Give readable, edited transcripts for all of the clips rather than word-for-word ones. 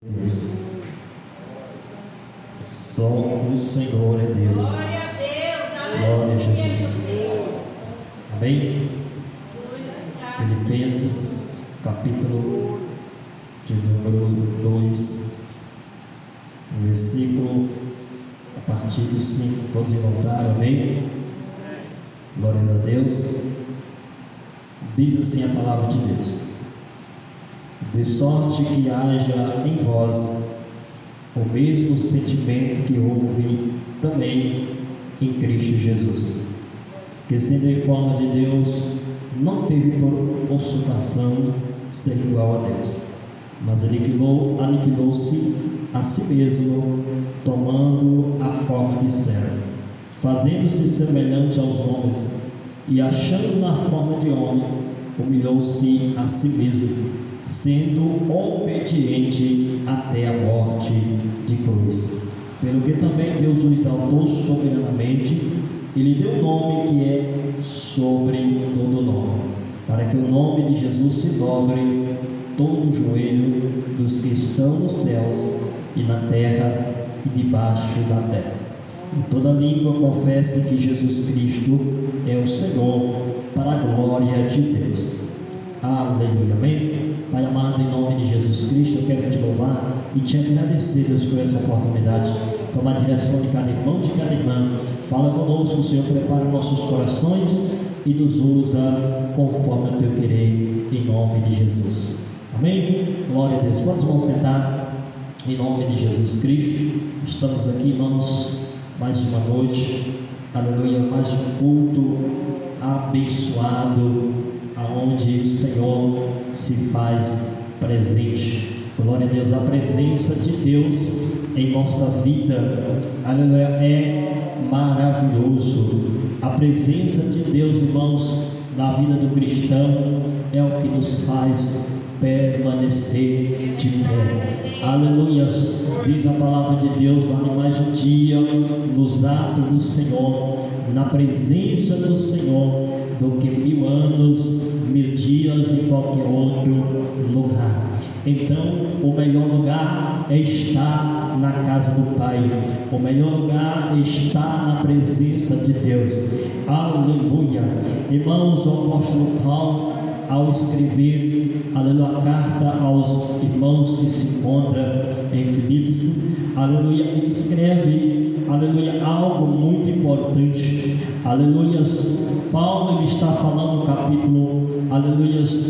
Deus. Só o Senhor é Deus. Glória a Deus, Glória a aleluia. Jesus. Amém? Filipenses, capítulo de número 2, versículo a partir do 5. Todos encontraram? Amém? Glórias a Deus. Diz assim a palavra de Deus: de sorte que haja em vós o mesmo sentimento que houve também em Cristo Jesus, que sendo em forma de Deus, não teve por usurpação ser igual a Deus, mas aniquilou-se a si mesmo, tomando a forma de servo, fazendo-se semelhante aos homens, e achando na forma de homem, humilhou-se a si mesmo, sendo obediente até a morte de cruz. Pelo que também Deus o exaltou soberanamente e lhe deu o nome que é sobre todo nome, para que o nome de Jesus se dobre todo o joelho dos que estão nos céus e na terra e debaixo da terra, e toda língua confesse que Jesus Cristo é o Senhor, para a glória de Deus. Aleluia, amém? Pai amado, em nome de Jesus Cristo, eu quero te louvar e te agradecer, Deus, por essa oportunidade. Toma a direção de cada irmão, de cada irmã. Fala conosco, Senhor, prepara nossos corações e nos usa conforme o teu querer, em nome de Jesus. Amém? Glória a Deus. Quantos vão sentar em nome de Jesus Cristo? Estamos aqui, irmãos, mais uma noite, aleluia, mais um culto abençoado, aonde o Senhor se faz presente. Glória a Deus. A presença de Deus em nossa vida, aleluia, é maravilhoso. A presença de Deus, irmãos, na vida do cristão é o que nos faz permanecer de pé. Aleluia. Diz a palavra de Deus: vale mais um dia nos atos do Senhor, na presença do Senhor, do que 1000 anos, 1000 dias em qualquer outro lugar. Então, o melhor lugar é estar na casa do Pai. O melhor lugar é estar na presença de Deus. Aleluia. Irmãos, o apóstolo Paulo, ao escrever, aleluia, a carta aos irmãos que se encontram em Filipos, aleluia, ele escreve, aleluia, algo muito importante. Aleluia. Paulo, ele está falando no capítulo, aleluia, 2,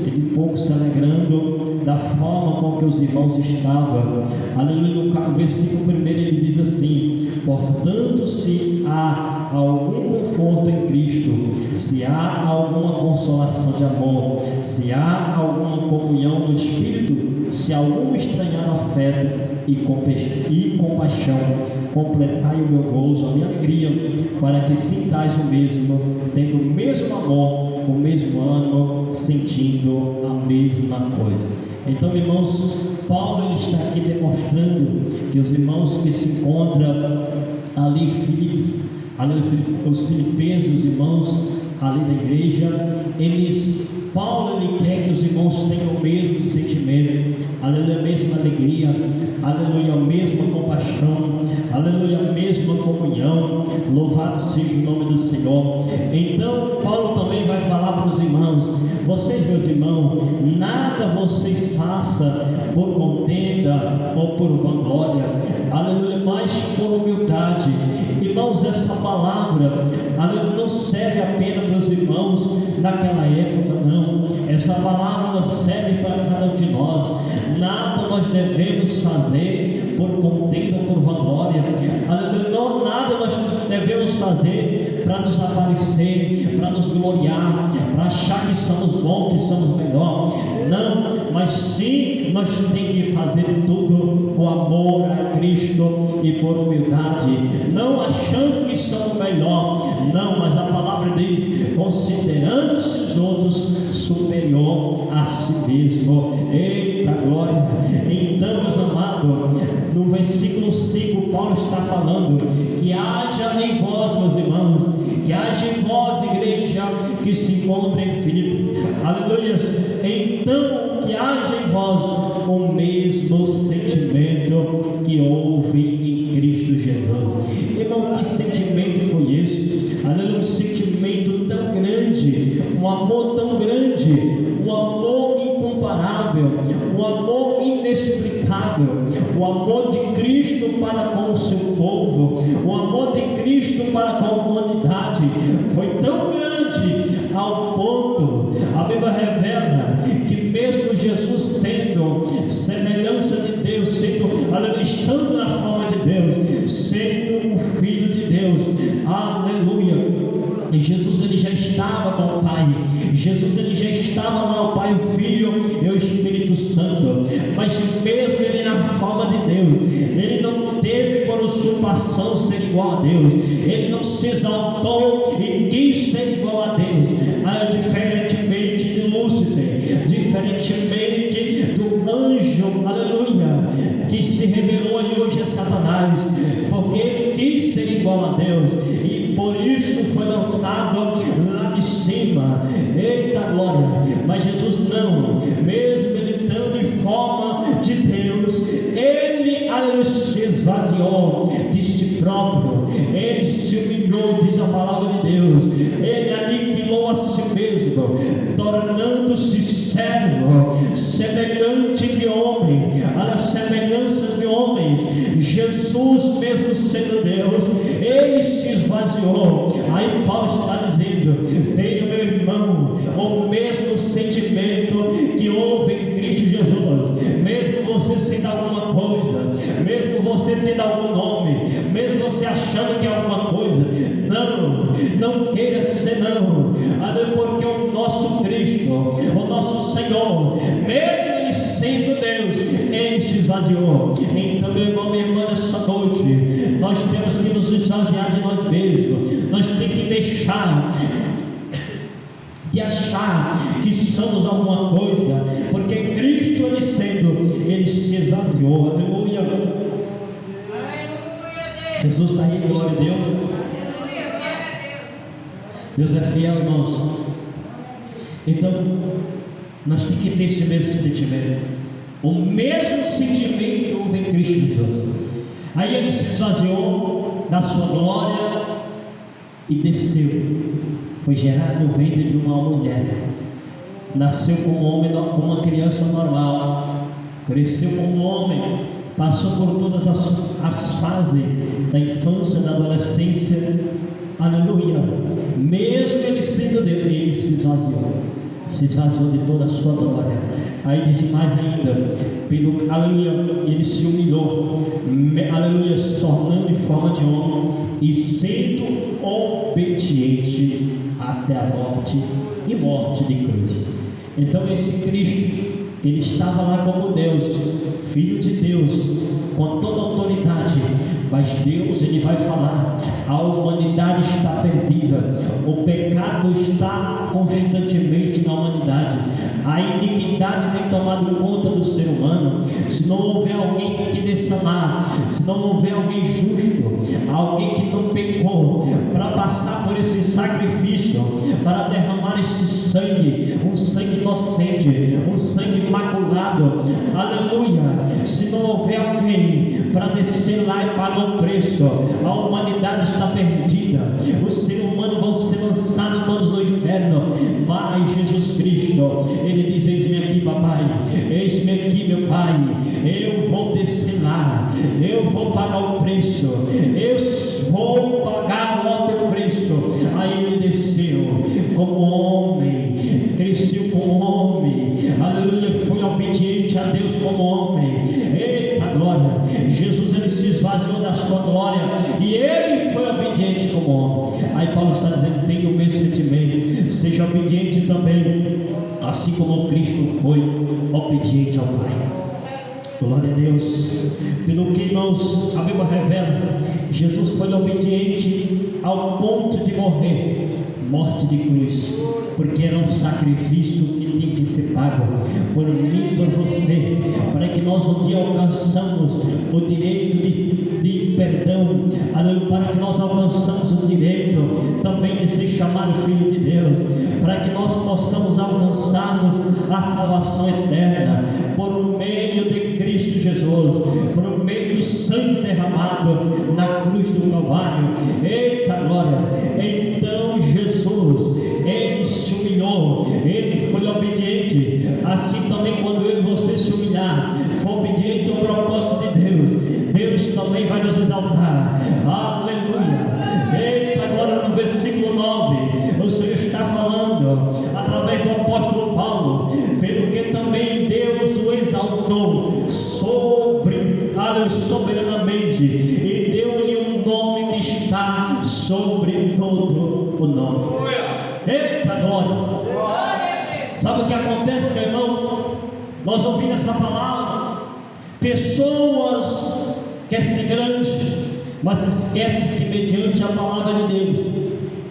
ele pouco se alegrando da forma com que os irmãos estavam. Aleluia. No versículo 1 ele diz assim: portanto, se há algum conforto em Cristo, se há alguma consolação de amor, se há alguma comunhão no Espírito, se algum estranhar afeto e compaixão, completai o meu gozo, a minha alegria, para que sintais o mesmo, tendo o mesmo amor, o mesmo ânimo, sentindo a mesma coisa. Então, irmãos, Paulo, ele está aqui demonstrando que os irmãos que se encontram ali em Filipos, os filipenses, os irmãos ali da igreja, Paulo, ele quer que os irmãos tenham o mesmo sentimento, aleluia, a mesma alegria, aleluia, a mesma compaixão, aleluia, a mesma comunhão. Louvado seja o nome do Senhor. Então, Paulo também vai falar para os irmãos: vocês, meus irmãos, nada vocês façam por contenda ou por vanglória, aleluia, mas por humildade. Irmãos, essa palavra, aleluia, não serve apenas para os irmãos naquela época, não. Essa palavra serve para cada um de nós. Nada nós devemos fazer por contenda ou por vanglória, aleluia, não, nada nós devemos fazer para nos aparecer, para nos gloriar, para achar que somos bons, que somos melhor. Não, mas sim, nós temos que fazer tudo com amor a Cristo e por humildade, não achando que somos melhor, não, mas a palavra diz: considerando-se os outros superior a si mesmo. Eita glória! Então, meus amados, no versículo 5, Paulo está falando que haja em vós, meus irmãos, que haja em vós, igreja que se encontra em Filipos, aleluia. Então, que haja em vós o mesmo sentimento que houve em Cristo Jesus. Irmão, que sentimento foi esse? Aleluia, um sentimento tão grande, um amor tão grande, um amor incomparável, um amor inexplicável, o amor de Cristo para com o seu povo, o amor de Cristo para com a humanidade foi tão grande ao ponto, a Bíblia revela que mesmo Jesus sendo semelhança de Deus, estando na forma de Deus, sendo o Filho de Deus, aleluia, Jesus ele já estava com o Pai, Jesus ele já estava lá, o Pai, o Filho e o Espírito Santo, mas mesmo ele na forma de Deus, ele não teve por usurpação ser igual a Deus, ele não se exaltou e quis ser igual a Deus, diferentemente de Lúcifer, diferentemente do anjo, aleluia, que se revelou e hoje é Satanás, porque ele quis ser igual a Deus e por isso foi lançado lá de cima. Eita glória! Mas Jesus não, mesmo ele estando em forma de Deus, ele, aleluia, se esvaziou de si próprio, ele se humilhou, diz a palavra de Deus, ele aniquilou a si mesmo, tornando-se servo, semelhante de homem, a semelhança de homem. Jesus, mesmo sendo Deus, ele se esvaziou. Aí Paulo está dizendo: tenha, meu irmão, o mesmo sentimento que houve em Cristo Jesus. Mesmo você sendo alguma coisa, mesmo você tendo algum nome, mesmo você achando que é alguma coisa, não queira ser não, porque o nosso Cristo, o nosso Senhor, mesmo ele sendo Deus, ele se esvaziou. Então, meu irmão, minha irmã, nessa noite nós temos que nos esvaziar de nós mesmos, nós temos que deixar de achar que somos alguma coisa, porque Cristo ele sendo, ele se esvaziou. Aleluia. Jesus está aí, glória a Deus. Deus é fiel, irmãos. Então nós temos que ter esse mesmo sentimento, o mesmo sentimento que houve em Cristo Jesus. Aí ele se esvaziou da sua glória e desceu, foi gerado no ventre de uma mulher, nasceu como homem, como uma criança normal, cresceu como homem, passou por todas as fases da infância, da adolescência, aleluia. Mesmo ele sendo Deus, ele se esvaziou de toda a sua glória. Aí diz mais ainda, aleluia, ele se humilhou, aleluia, se tornando em forma de homem e sendo obediente até a morte e morte de cruz. Então esse Cristo, ele estava lá como Deus, Filho de Deus, com toda a autoridade, mas Deus ele vai falar: a humanidade está perdida, o pecado está constantemente na humanidade, a iniquidade tem tomado conta do ser humano. Se não houver alguém que desça lá, se não houver alguém justo, alguém que não pecou, para passar por esse sacrifício, para derramar esse sangue, um sangue inocente, um sangue imaculado, aleluia, se não houver alguém para descer lá e pagar o preço, a humanidade está perdida, os seres humanos vão ser lançados todos no inferno. Mas Jesus Cristo, ele diz: eis-me aqui, papai, eis-me aqui, meu pai, eu vou descer lá, eu vou pagar o preço, eu vou pagar o alto preço. Aí ele desceu como homem, cresceu como homem, aleluia, foi obediente a Deus como homem. Eita glória! Jesus ele se esvaziou da sua glória e ele foi obediente como homem. Aí Paulo está dizendo: tenha o mesmo sentimento, seja obediente também, assim como Cristo foi obediente ao Pai. Glória a Deus. Pelo que, irmãos, a Bíblia revela, Jesus foi obediente ao ponto de morrer, morte de cruz, porque era um sacrifício que tinha que ser pago por mim e por você, para que nós um dia alcançamos o direito de perdão perdão, aleluia, para que nós alcançamos o direito também de ser chamado filho de Deus, para que nós possamos alcançarmos a salvação eterna, por meio de Cristo Jesus, por meio do sangue derramado na cruz do Calvário. Eita glória! Então Jesus, Ele se humilhou, Ele foi obediente. Assim também quando eu e você se humilhar, for obediente ao propósito de Deus, Deus também vai nos exaltar. Aleluia! Eita, agora no versículo 9, o Senhor está falando através do apóstolo Paulo, pelo que também Deus o exaltou soberanamente e deu-lhe um nome que está sobre todo o nome. Eita glória! Sabe o que acontece, meu irmão? Nós ouvimos essa palavra, pessoas querem ser grandes, mas esquece que mediante a palavra de Deus,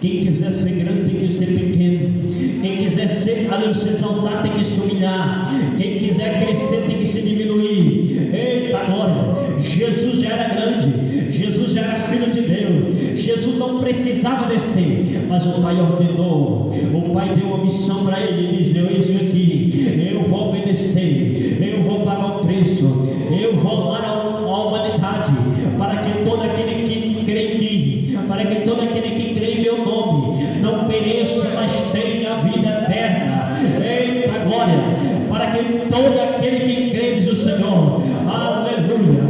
quem quiser ser grande tem que ser pequeno, quem quiser ser exaltado tem que se humilhar, quem quiser crescer tem que se diminuir. Eita glória! Jesus já era grande, Jesus já era filho de Deus, Jesus não precisava descer, mas o Pai ordenou, o Pai deu uma missão para ele, ele disse: eis-me aqui, eu vou obedecer, eu vou pagar o preço, eu vou dar a humanidade, para que todo aquele que crê em mim, para que todo aquele que crê em meu nome, não pereça, mas tenha a vida eterna. Eita glória! Para que todo aquele que crê, diz o Senhor, aleluia,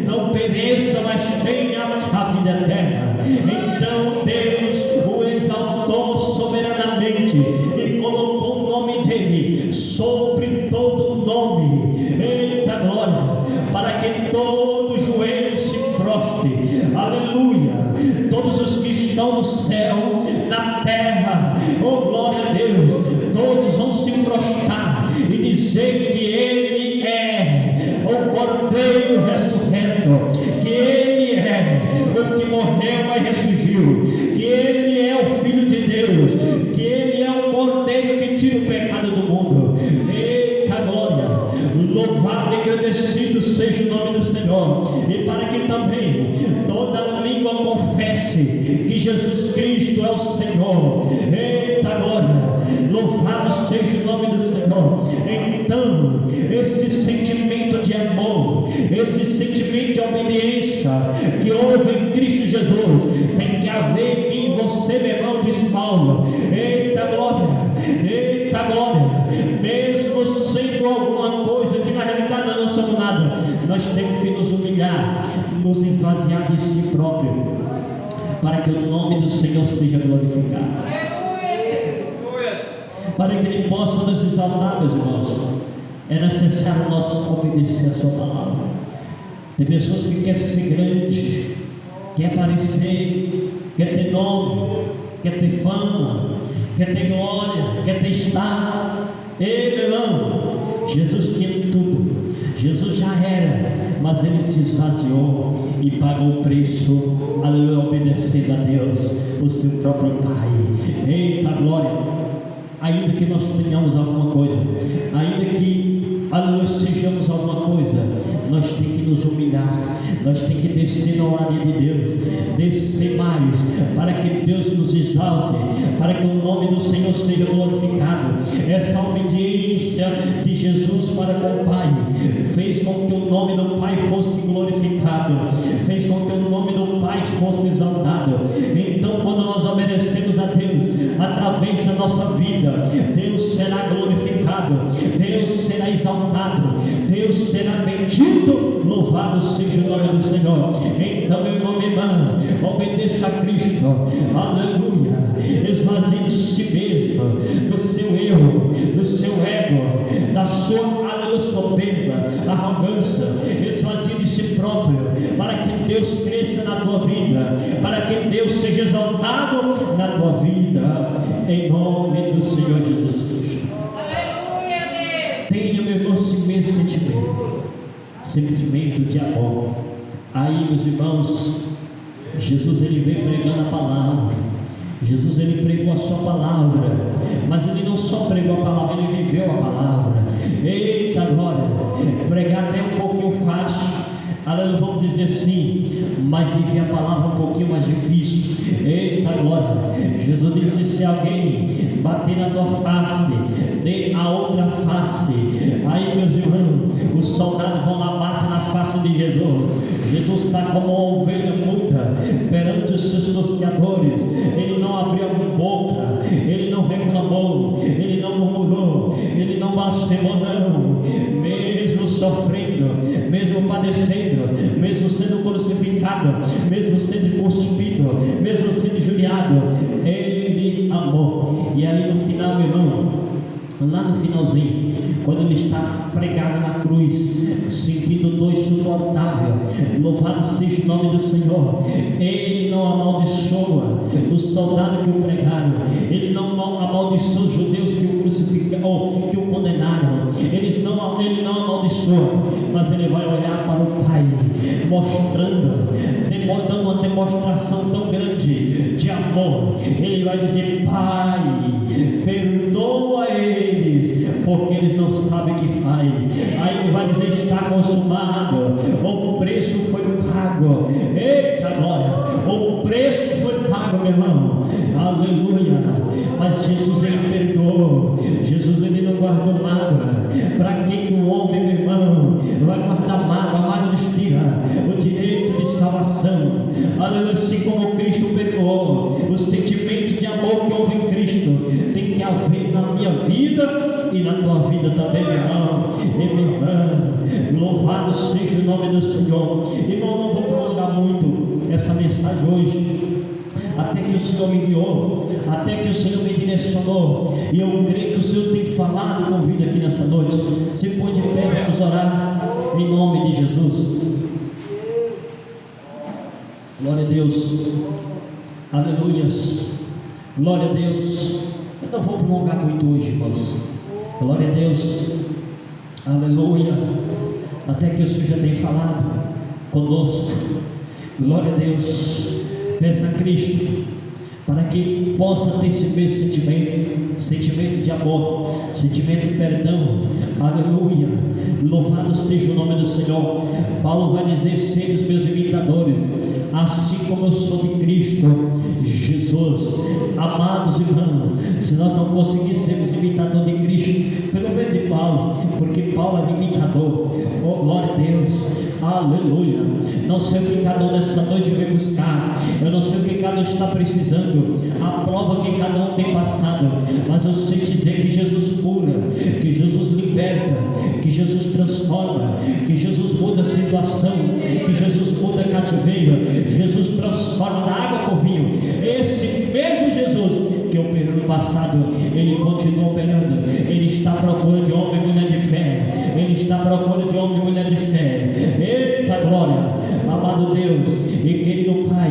não pereça, mas tenha a vida eterna. Então Deus o exaltou soberanamente e colocou o nome dele sobre todo o nome. Eita glória! Para que todo joelho se prostre, aleluia, todos os que estão no céu, na terra, oh glória a Deus, todos vão se prostrar e dizer que Ele é o Cordeiro ressurreto, que Ele é o que morreu e ressurgiu, que Ele é o Filho de Deus, que Ele é o Cordeiro que tira o pecado do mundo. Eita glória! Louvado e agradecido seja o nome do Senhor, e para que também toda língua confesse que Jesus Cristo é o Senhor. Eita glória! Louvado seja o nome do Senhor. Então esse sentimento de amor, esse sentimento de obediência que houve em Cristo Jesus, tem que haver em você, meu irmão, diz Paulo. Eita glória! Eita glória! Mesmo sendo alguma coisa que na realidade nós não somos nada, nós temos que nos humilhar, nos esvaziar de si próprio, para que o nome do Senhor seja glorificado, para que Ele possa nos exaltar, meus irmãos. É necessário nós obedecer a sua palavra. Tem pessoas que querem ser grandes, quer aparecer, quer ter nome, quer ter fama, quer ter glória, quer ter estado. Ei, meu irmão, Jesus tinha tudo, Jesus já era, mas Ele se esvaziou e pagou o preço, aleluia, obedecendo a Deus, o seu próprio Pai. Eita glória! Ainda que nós tenhamos alguma coisa, ainda que, aleluia, sejamos alguma coisa, nós temos que nos humilhar, nós temos que descer na oraria de Deus, descer mais, para que Deus nos exalte, para que o nome do Senhor seja glorificado. Essa obediência de Jesus para com o Pai fez com que o nome do Pai fosse glorificado, fez com que o nome do Pai fosse exaltado. Então, quando nós obedecemos a Deus através da nossa vida, Deus será glorificado, Deus será exaltado, Deus será bendito. Louvado seja o nome do Senhor. Então, meu irmão, minha irmã, obedeça a Cristo, aleluia, esvazie de si mesmo, do seu eu, do seu ego, da sua, aleluia, soberba, arrogância, esvazie de si próprio, para que Deus cresça na tua vida, para que Deus seja exaltado na tua vida, em nome do Senhor Jesus Cristo. Aleluia, Deus. Tenha, meu irmão, esse mesmo sentimento de amor. Aí, meus irmãos, Jesus ele veio pregando a palavra, Jesus ele pregou a sua palavra, mas ele não só pregou a palavra, ele viveu a palavra. Eita glória! Pregar até um pouquinho fácil, aleluia, vamos dizer sim, mas viver a palavra um pouquinho mais difícil. Eita glória, Jesus disse: se alguém bater na tua face, dê a outra face. Aí, meus irmãos, os soldados vão lá, batem na face de Jesus. Jesus está como uma ovelha muda perante os seus tosqueadores. Ele não abriu a boca, ele não reclamou, ele não murmurou, ele não blasfemou, não. Mesmo sofrendo, mesmo padecendo, mesmo sendo crucificado, mesmo sendo cuspido, mesmo sendo injuriado, ele amou. E aí no final, meu irmão, lá no finalzinho, quando ele está pregado na cruz, sentindo dor insuportável, louvado seja o nome do Senhor, ele não amaldiçoa os soldados que o pregaram, ele não amaldiçoa os judeus que o crucificaram, que o condenaram, ele não amaldiçoa, mas ele vai olhar para o Pai, dando uma demonstração tão grande de amor. Ele vai dizer: Pai, perdoa eles, porque eles não sabem o que faz. Aí ele vai dizer: está consumado, o preço foi pago. Eita glória, o preço foi pago, meu irmão, aleluia. Mas Jesus, ele perdoou, Jesus, ele não guardou mágoa. Para que o homem, meu irmão, vai guardar mágoa? A mágoa nos tira o direito de salvação, aleluia. Assim como Cristo perdoou, o sentimento de amor que houve em Cristo tem que haver na minha vida e na tua vida também, meu irmão e minha irmã. Louvado seja o nome do Senhor. Irmão, não vou prolongar muito essa mensagem hoje, até que o Senhor me enviou, até que o Senhor me direcionou, e eu creio que o Senhor tem falado com vida aqui nessa noite. Se põe de pé, vamos orar em nome de Jesus. Glória a Deus, aleluias, glória a Deus. Eu não vou prolongar muito hoje, irmãos. Glória a Deus, aleluia. Até que o Senhor já tem falado conosco. Glória a Deus. Peça a Cristo para que possa ter esse mesmo sentimento de amor, sentimento de perdão, aleluia. Louvado seja o nome do Senhor. Paulo vai dizer: sede os meus imitadores, assim como eu sou de Cristo Jesus. Amados irmãos, se nós não conseguíssemos imitador de Cristo, pelo menos de Paulo, porque Paulo era imitador. Oh, glória a Deus, aleluia. Não sei o que cada um nessa noite vem buscar, eu não sei o que cada um está precisando, a prova que cada um tem passado, mas eu sei dizer que Jesus cura, que Jesus liberta, que Jesus transforma, que Jesus muda a situação, que Jesus muda cativeiro, Jesus transforma na água por vinho. Esse mesmo Jesus que operou no passado, ele continua operando. Ele está à procura de homem e mulher de fé, ele está à procura de homem e mulher de fé. Eita glória, amado Deus e querido Pai,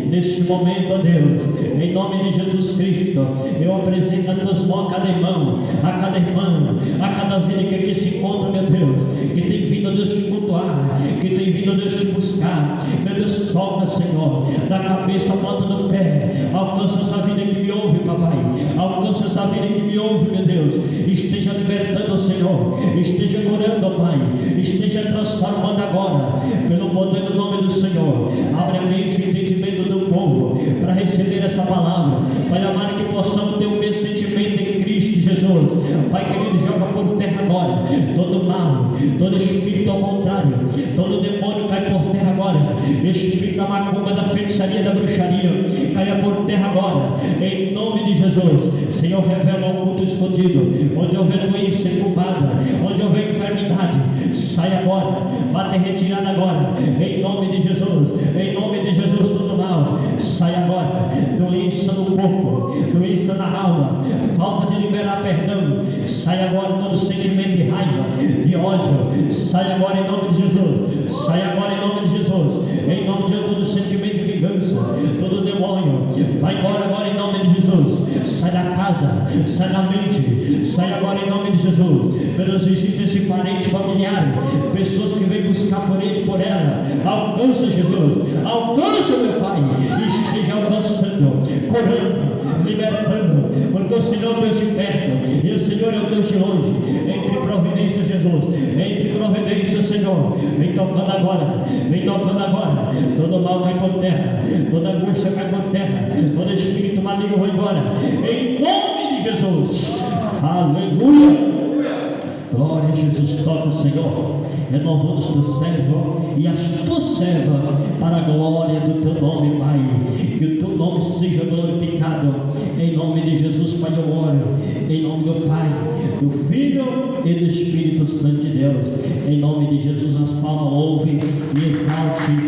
neste momento, ó Deus, em nome de Jesus Cristo, eu apresento as tuas mãos a cada irmão, a cada irmã, a cada vida que aqui se encontra, meu Deus, que tem vindo a Deus te cultuar, que tem vindo a Deus te buscar. Meu Deus, toca, Senhor, da cabeça à planta do pé, alcança essa vida que me ouve, papai, alcança essa vida que me ouve, meu Deus, esteja libertando, Senhor, esteja curando, Pai, esteja transformando agora, pelo poder do nome do Senhor. Abre a mente e entendimento do povo para receber essa palavra, Pai amado, que possamos ter o mesmo sentimento em Cristo Jesus. Pai querido, joga por terra agora todo mal, todo espírito ao contrário, todo demônio cai por terra agora, espírito da macumba, da feitiçaria, da bruxaria, caia por terra agora, em nome de Jesus. Senhor, revela o culto escondido, onde houver doença incubada, onde houver enfermidade, sai agora, bate retirada agora, em nome de Jesus, em nome de Jesus. Todo mal, sai agora, doença no corpo, doença na alma, falta de liberar perdão, sai agora todo sentimento de raiva, de ódio, sai agora em nome de Jesus, sai agora em nome de Jesus, em nome de Jesus. Todo sentimento de vingança, todo demônio, vai embora agora em nome de Jesus. Sai da casa, sai da mente, sai agora em nome de Jesus. Meu Deus, existe esse parente familiar, pessoas que vêm buscar por ele e por ela, alcança Jesus, alcança meu Pai, e esteja alcançando, curando, libertando, porque o Senhor é o Deus de perto e o Senhor é o Deus de longe. Entre providência, Jesus, entre providência, Senhor. Vem tocando agora, vem tocando agora. Todo mal cai por terra, toda angústia cai por terra, todo espírito maligno vai embora, em nome de Jesus. Aleluia. Glória a Jesus. Toca, Senhor, renovando os teus servos e as tuas servas para a glória do teu nome, Pai. Que o teu nome seja glorificado, em nome de Jesus, Pai. Eu oro em nome do Pai, do Filho e do Espírito Santo de Deus. Em nome de Jesus, as palmas ouve e exalte